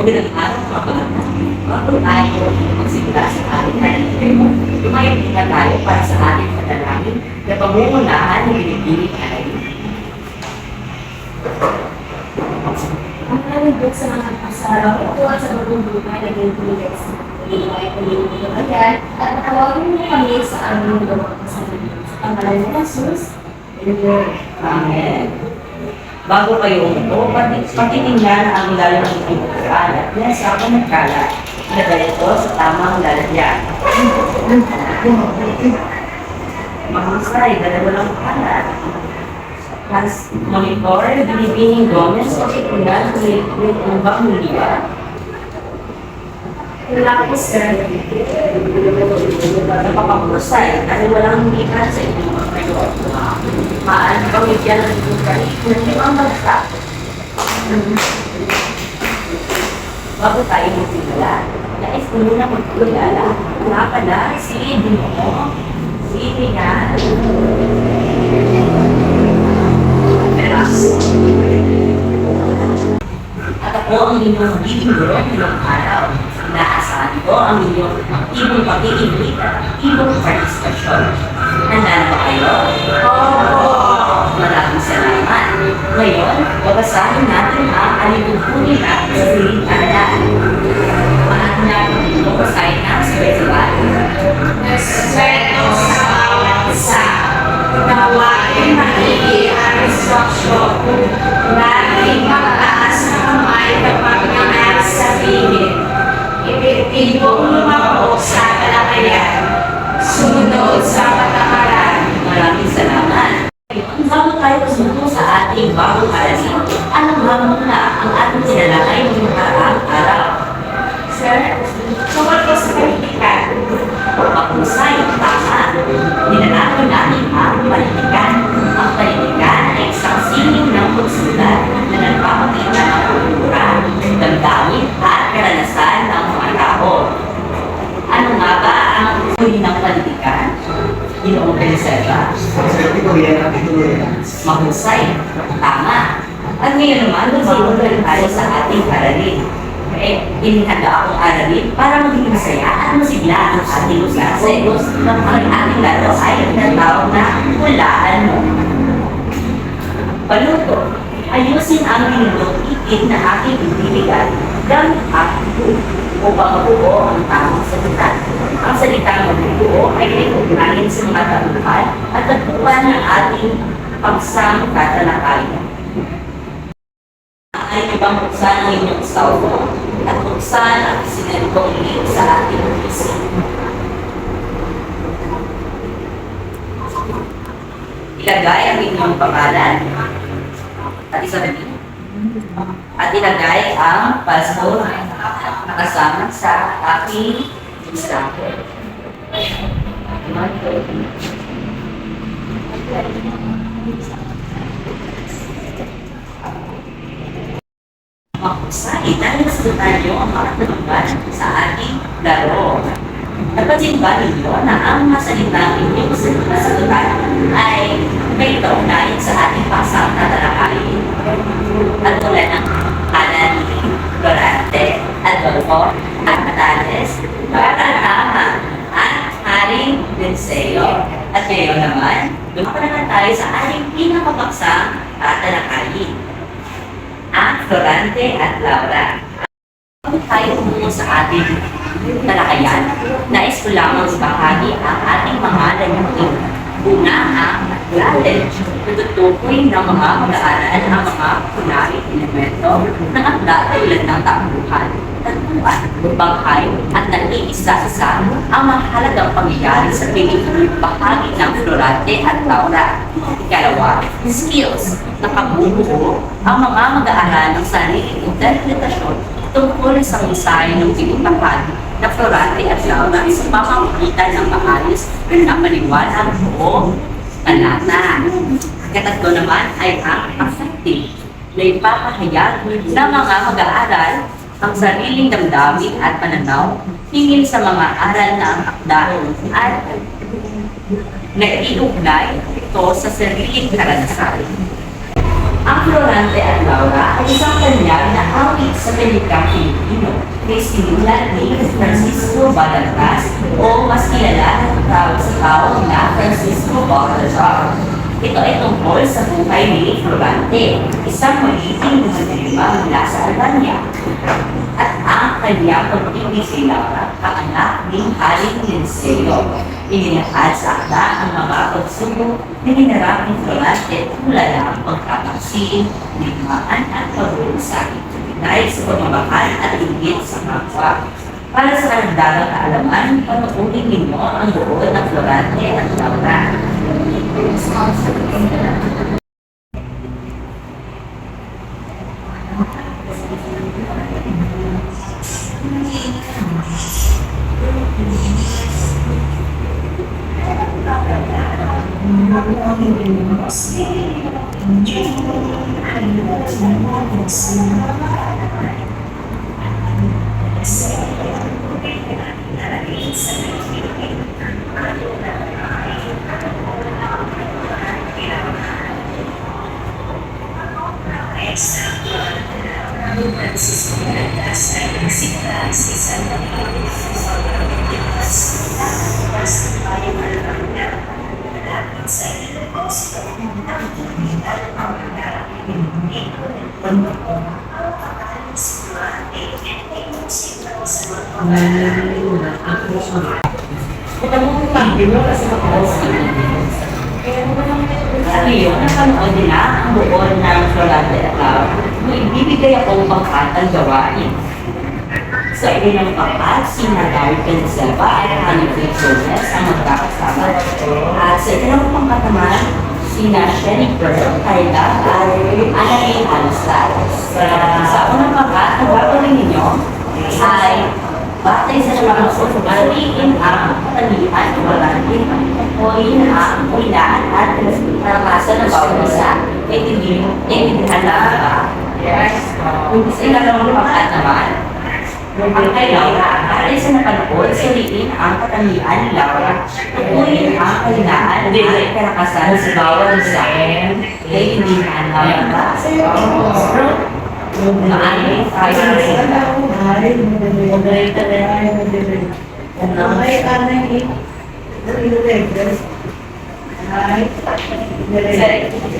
Magandang araw mga bata. Bago tayo magsimula sa ating pananaliw, lumayo na tayo para sa ating panalangin na pamungunahan ng binibining alayin. Ang aming Diyos sa mga pasaraw, ito at sa bagong buhay na ginagawa sa buhay ko yung mga at natawagin mo kami sa aming gawa sa pangalan ni Jesus. Amen. Bago kayo umupo, patitingnan ang ilalim ng inyong kalat. Yan sa ako nagkalat. Ilagay ito sa tamang lalagyan. Mahusay, dalawa lang kalat. Has monitor, binibining Gomez, patitingnan kung may umbang muliwa. Wala ko, sir. Napapahusay, dahil walang humikan sa inyong mga kayo. Maan pamilya ng inyong kayo, hindi ang bagsak. Bago tayo magsimula, nais ko muna magkulala. Nga pala, si Dino, si Ringan, Peras. At ako ang inyong magiging guro ngayong araw. Inaasahan ko ang inyong aktibong pag-iinit at aktibong partisipasyon. Handa na ba kayo? Maraming salamat. Ngayon, babasahin natin ang alibugkunin natin sa siling aralan. Maaari natin babasahin na sa Bethlehem. Respeto sa bawat isa. Nawain maigi ang instruksyon. Laging magtaas na kamay kapag nangyari sa pingin. Ipitigong lumako sa kalakayan. Sumunod sa patakaran. Maraming salamat. Bago tayo sumunod sa ating bagong aralin, anong hamon na ang ating sinalakay ng nakaraang araw? Sir, tungkol po sa politikan. Mahusay, tama. Ninanalo natin ang politikan. Ang politikan ay isang sining ng pagsulat na nagpapakita ng kultura, damdamin at karanasan ng mga tao. Ano nga ba ang uri ng politikan? Ginoong Pelisera? Mahusay, tama. At ngayon naman, magsimulan tayo sa ating aralin. Inihanda akong aralin para maging masaya at masigla ang ating klase. Ang ating laro ay tinatawag na hulaan mo. Paluto, ayusin ang minutong itin na aking ibibigay gamit ang upang mabuo ang tamang salita. Ang salitang mabuo ay nagugnayan sa mga taluhan at nagpuan ng ating pagsang tatalakayan. Ay ibang buksan ang inyong cellphone at buksan ang isinalitong link sa ating PC. Ilagay ang inyong pangalan at isabihin. At ilagay ang password na kasama sa aking Instagram. Mahusay, dahil nasagutan niyo ang mga tanungan sa ating laro. Napansin ba ninyo na ang masalita ninyong nasagutan ay may kaugnayan sa ating pasang tatalakayin? At tulad ng kanan ni Dorante, Adolfo, at Natales, Baratama, at Haring Linceo. At ngayon naman, lumapa naman tayo sa ating pinakapaksang tatalakayin, ang Florante at Laura. Kung tayo umungo sa ating talakayan, nais ko lamang ibahagi ang ating mga layunin. Una ang knowledge, natutukoy ng mga mag-aaral ang mga kunari elemento ng akda tulad ng takbuhan, tagpuan, banghay at nag-iisa-isa ang mahalagang pangyayari sa piling bahagi ng Florante at Laura. Ikalawa, skills, nakabubuo ang mga mag-aaral ng sariling interpretasyon tungkol sa mensahe ng pinipahagi na Florante at Laura sa pamamagitan ng maayos na paliwanag o talata. Katatlo naman ay ang affective na ipapahayag ng mga mag-aaral ang sariling damdamin at pananaw hingin sa mga aral ng akda at naiugnay ito sa sariling karanasan. Ang Florante at Laura ay isang kanyang na awit sa pelikang Pilipino Pilipino. Kay sinulat ni Francisco Balagtas o mas kilala ng tawag sa tao na Francisco Balazar. Ito ay tungkol sa buhay ni Florante, isang magiging mandirigma mula sa Albania. At ang kanyang pagtibig si Laura, ang anak ni Haring Linceo. Ininahad sa akda ang mga pagsubok na hinarap ni Florante tulad ng pagkakasiin, ligmaan at pag-uusay dahil sa pamamahal at higit sa kapwa. Para sa karagdagang kaalaman, panoorin ninyo ang buo ng Florante at Laura. Sa iyo, napanood nila ang buo ng Florante at Laura. Ibibigay akong pangkatang gawain. Sa ilang pangkat, sina David Penselva at Hannibal Jones ang magkakasama. At sa ilang pangkat naman, sina Sherry Pearl, Carla at Annalyn Alustad. Sa unang pangkat, ang gagawin ninyo ay batay sa mga pagpapaliin ang katalian ng Florante, kunin ang ulaan at karakasan ng bawat isa. Naiintindihan lang ba? Yes. Sa ikalawang pangkat naman, ang kay Laura, batay sa napanood, suriin ang katalian ni Laura, kunin ang kalinaan at karakasan sa bawat isa. Naiintindihan lang ba? Maayos tayo na sila.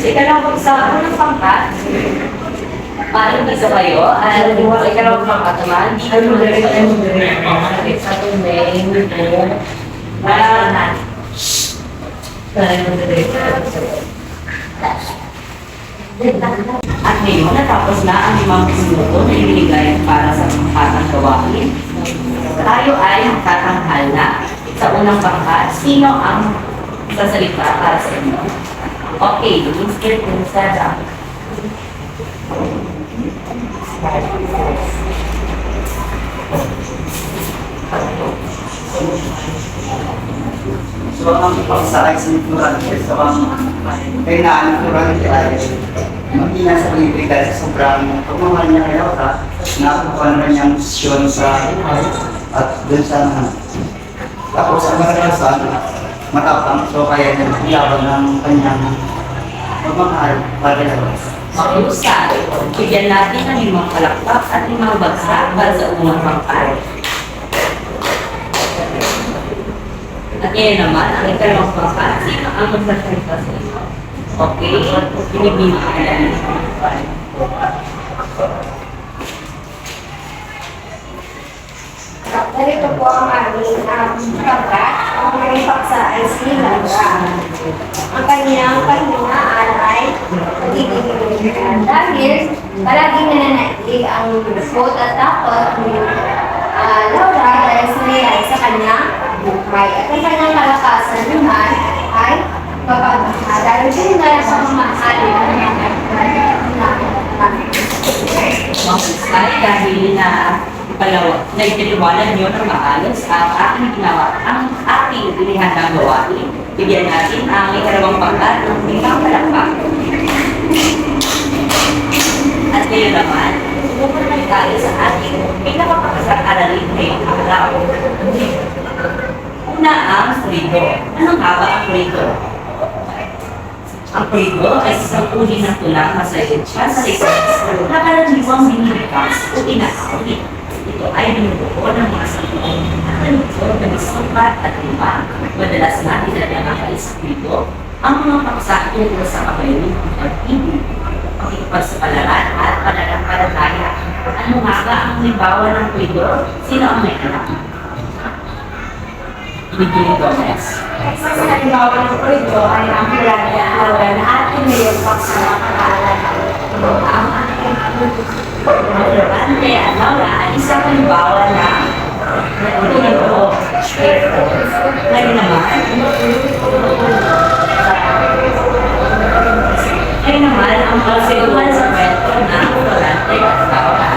Ikalawang sa unang pangkat, paano dito kayo? Ikalawang pangkat naman, dito kayo sa tunay at ngayon, natapos na ang 5 minuto na ibinigay para sa pangkatang gawain. Tayo ay tatanghal na. Sa unang pangkat, sino ang sasalita para sa inyo? Okay, Mr. Pinsada. So, ang pagsakay sa Florante sa kailangan ng Florante ay mahina sa pag-ibig dahil sa sobrang pagmamahal niya kay Laura, nakukuha na niyang posisyon sa at dun sa tapos ang maranasan, matapang, so kaya niya ilaban ng kanyang pagmamahal para kay Laura. Makiusap, bigyan natin ng 5 palakpak at 5 bagsak para sa unang pangkat. At ngayon naman, ang ikalawang pangkat, sino ang magsasalita sa inyo? Okay, pinibigyan natin. Ganito po ang aming pangkat. Ang aming paksa ay si Laura. Ang kanyang pahingaan ay pagiging dahil palaging nananaig ang lupot at takot ni Laura dahil sinayay sa kanyang buhay. At ang kanyang kalakasan naman ay pagpapahal. Dahil din na sa mamahalin ng mga Mahusay dahil na naititiwanan niyo ng maayos ang aking ginawa, ang aking inihandang gawain. Bigyan natin ang ikalawang pangkat ng 5 palakpak. At ngayon naman, pupunta tayo sa ating pinakapakasang aralin ngayong araw. Una ang frigo. Anong nga ba ang frigo? Ang frigo ay isang uri ng tulang masayad siya sa likas na karaniwang binilikas o inaawit. ito ay binubuo ng mga sampung at nanutsod ng isang at lima. Madalas na pinagkakaisip dito ang mga paksa tungkol sa kabayunin ng pag-ibig, pakikipagsapalaran at pananampalataya. Ano nga ba ang halimbawa ng koridor? Sino ang may anak? Bigyan Gomez. Sa halimbawa ng koridor ay ang Miranda Laura na ating ngayon sa mga pangalan. Ang Miranda at Laura ay isang halimbawa na koridor. Ngayon naman, ang pagsiluhan sa kwento ng Florante at Laura.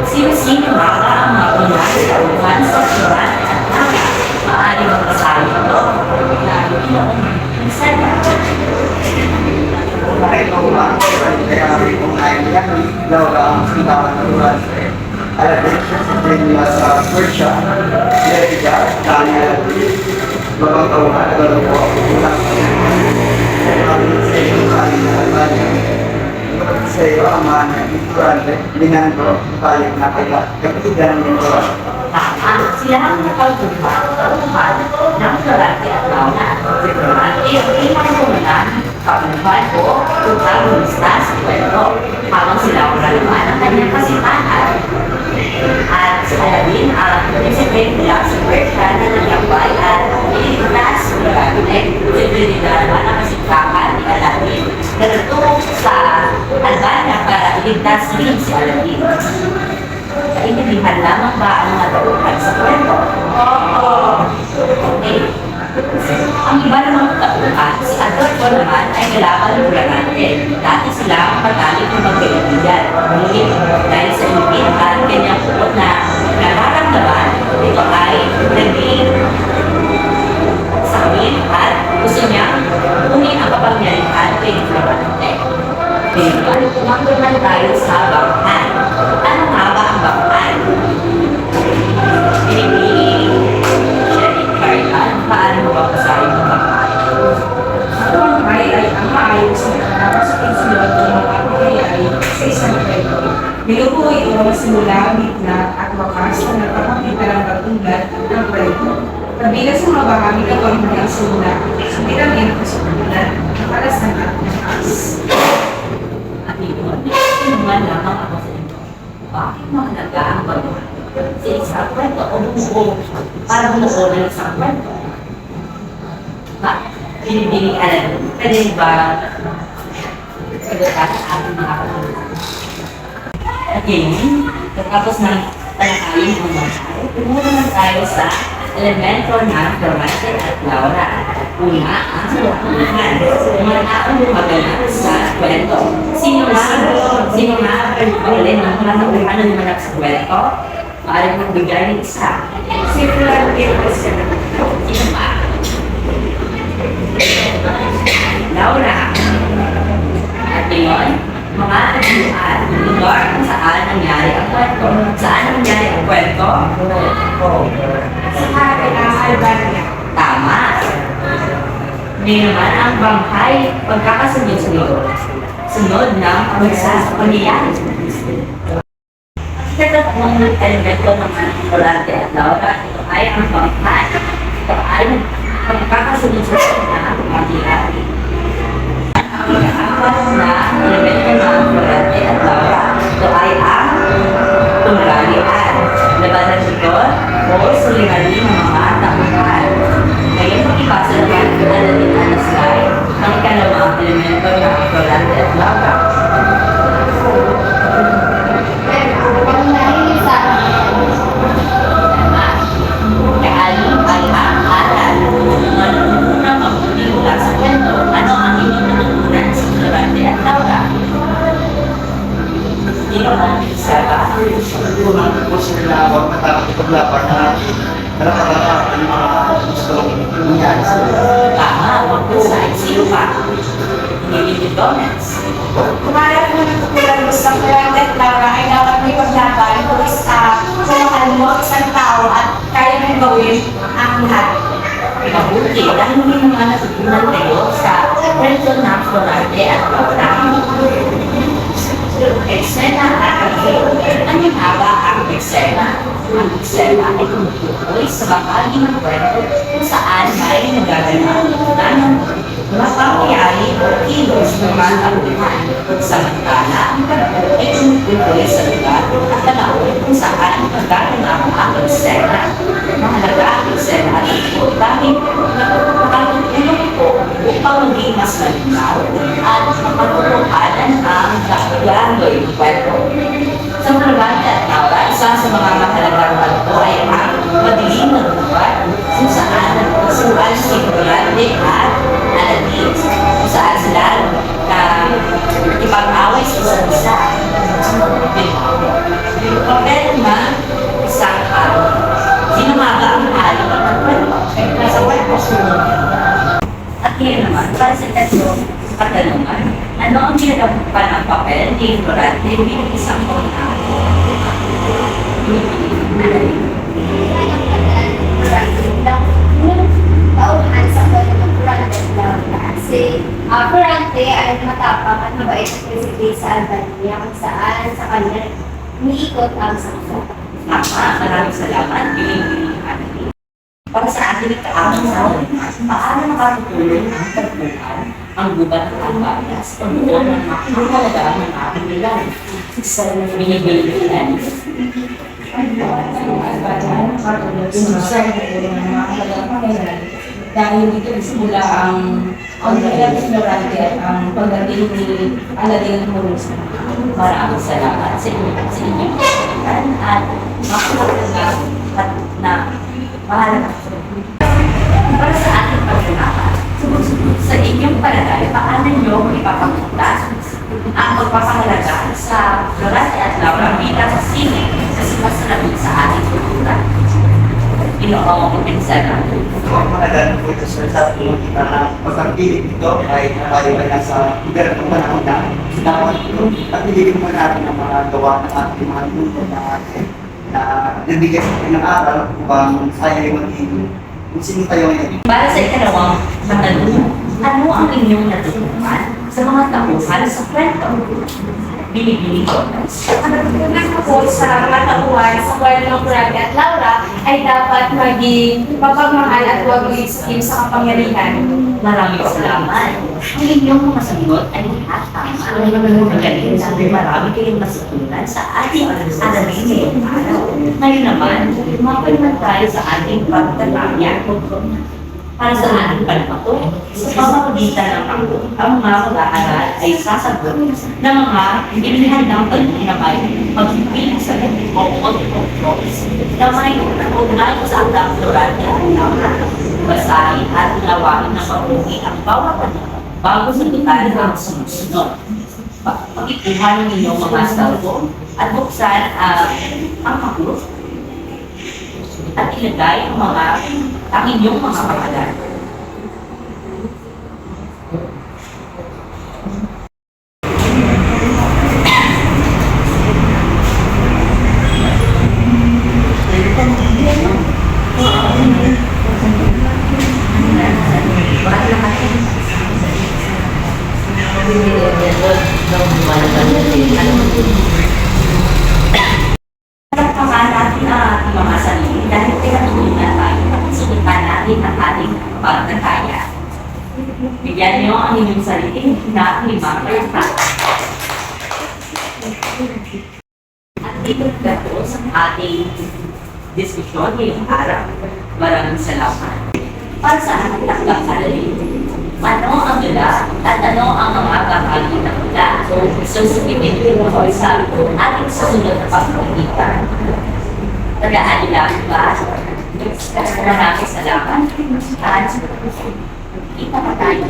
Sino-sino nga ba ang mga unang siluhan sa Florante at Laura? Maaaring magkasali ito. Lalo noong minsan. Kahit ako kaya kung ayaw yan, Laura ang pinakaturan. Alam din siya sa Virginia sa Persia, Jessica, Daniel, babang tauhan, gano'n po ako ulang. Sa iyo, sa iyo, ang mga nagturante, Linando, balik na kaya, kapitigan nito. Tama, sila ang nakautuhan ng Florante at Laura. Si Florante ang pinakautuhan kabuhan o protagonista sa kwento, habang si Laura naman ang kanyang kasitahan. At si Aladdin ang participate nila sa Persia na nagyambay at iligtas si Florante. Si Trinidad naman ang kasitahan ni Aladdin na nagtungo sa Albania para iligtas rin si Aladdin. Kaintindihan lamang ba ang mga tauhan sa kwento? Oo. Okay. Ang iba namang tauhan, si Adolfo naman ay kalaban ng Florante. Dati sila ang patalik ng magkaibigan. Ngunit dahil sa ipin at kanyang pukot na nararamdaman, ito ay naging sakit at gusto niyang kunin ang kapangyarihan kay Florante. Ngayon, tumanggo naman tayo sa banghan. Ano nga ba ang banghan? Paano mo ba pasahin ng banghay? Ang banghay ay ang maayos na katapos sa pagsulot ng mga pangyayari sa isang kwento. Nilubuo ito ang simula, gitna at wakas na nagpapakita ng katulad ng kwento. Kabilang sa mga bahagi ng pamilya ang simula, sumilang ito sa katulad ng kalasan at wakas. At yun, inuman lamang ako sa inyo. Bakit mahalaga ang banghay? Sa isang kwento o bumuo para bumuo ng isang kwento? Binibining alam, pwede ba sagutan sa ating mga kapatid? At yun, tapos ng talakayin ng banghay, pumunta naman tayo sa elemento ng Florante at Laura. Una, ang salukuhan. Mga taong lumaganap sa kwento. Sino nga pagpagulin ng mga tauhan na lumanap sa kwento? Maaaring magbigay ng isa. Si Florante at Sino ba? Laura. At yun, mga taguan, lugar kung saan nangyari ang kwento. Saan nangyari ang kwento? sa hari ng Albania. Tama. Ngayon naman ang banghay, pagkakasunod-sunod. Sunod ng pagsasapangyayari. Ito ang elemento ng Florante at Laura. Ito ay ang banghay. Ito ay pagkakasunod-sunod na pangyayari. Ang apat na elemento ng Florante at Laura. Ito ay ang tunggalian. Labanan ito o suliranin ng mga tauhan. Ngayon makipasa naman ang Aladdin at Aslan ang ikalawang elemento ng Florante at Laura. Ang nahihil sa Kaalim ay ang aral. Manununang mabuting mula sa kwento. Ano ang inyong natutunan sa Florante at Laura? Sino ang isa-ba? Kung po sila ako matapos paglaban na naraparapan ang mga gustong nangyari sa Tama, wag po sa sino pa? Hindi Gomez. Kumalat mo ng tutulan mo sa Florante at Laura ay dapat may paglaban kung mahal mo isang tao at kaya mong gawin ang lahat. Mabuti dahil may mga natutunan kayo sa kwento ng Florante at Laura. Eksena at Ano nga ba ang eksena? Ang eksena ay tumutukoy sa bahagi ng kwento kung saan may nagaganap na ng mga pangyayari o kilos ng mga tauhan. Samantala, ang kwento ay tumutukoy sa lugar at panahon kung saan nagaganap ang eksena. Mahalaga ang eksena at ito dahil nakatutulong ito upang maging mas malinaw at mapatutuhanan ang gano'y kwento. Sa Maraganda at Laura, isa sa mga mahalagang kwento ay ang madilim na lugar kung saan nagpasuan si Grande at Aladdin kung saan sila ipag-away sa isa't isa. Papel naman isang araw. Sinumaga ang hari ng kwento. Nasa kwento sunod. At ngayon naman, para sa tatlong katanungan, ano ang ginagawa ng papel ni Florante bilang isang kaunang? Tauhan sa kwento ng Florante at Laura. Kasi Florante ay matapang at mabait na presidente sa Albania kung saan sa kanya umiikot ang sakso. Maraming salamat, Biling. Para sa ating ikaamang naon, paano makatutulong ang pagbuhan ang gubat ng Albania sa pagbuhan ng makakalagaan ng ating nilang? Binibilan. Dahil dito nagsimula ang pagdating ni Florante at ang pagdating ni Aladdin ng Murusa. Maraming salamat sa inyong kasihan at makakalagaan at na mahalaga. Para sa ating pagkakata, sa inyong palagay, paano nyo ipapakita ang pagpapahalaga sa Florante at Laura bilang sine sa sinasalamin sa ating kultura? Inoong pinsala. Ang mahalaga po ito sa pagkita na pagpagpilit ito ay tayo ay nasa lugar ng panahon na dapat ito at nililin mo natin ang mga gawa ng ating mga luto na atin na nabigay sa atin ng aral upang tayo ay maging kung sino tayo ngayon. Para sa ikalawang katanungan, ano ang inyong natutunan sa mga tauhan sa kwento? Binibili ko. Ang natutunan ko po sa mga tauhan sa kwento ng Florante at Laura ay dapat maging mapagmahal at huwag mag-isip sa kapangyarihan. Maraming salamat. Ang inyong mga sagot ay lahat tama. Magaling sabi, marami kayong masutunan sa ating alamin ngayong araw. Ngayon naman, mapay naman tayo sa ating pagtataya. Para sa ating pagpato, sa pamamagitan ng pagpato, ang mga mag-aaral ay sasagot ng mga inihandang pagpinamay, pagpipiling sa o na may ugnay sa andang Florante at Laura. Basahin at nawain ng mabuti ang bawat tanong bago sagutan ang sumusunod. Pag-ikuhan ng inyong mga salvo at buksan ang makros at ilagay ang inyong mga pangalan. Palakpakan natin ang ating mga sarili dahil pinatuloy tayo at sulitan natin ang ating pagkakaya. Bigyan niyo ang inyong sarili na 5%. At dito gato sa ating diskusyon ngayong araw. Maraming salamat. Para sa ating pagkakalali, ano ang dula at ano ang mga bahagi ng dula? So, sumitin ko sa ating susunod na pagkakita. Tandaan nila ba? Maraming salamat. At kita pa tayo.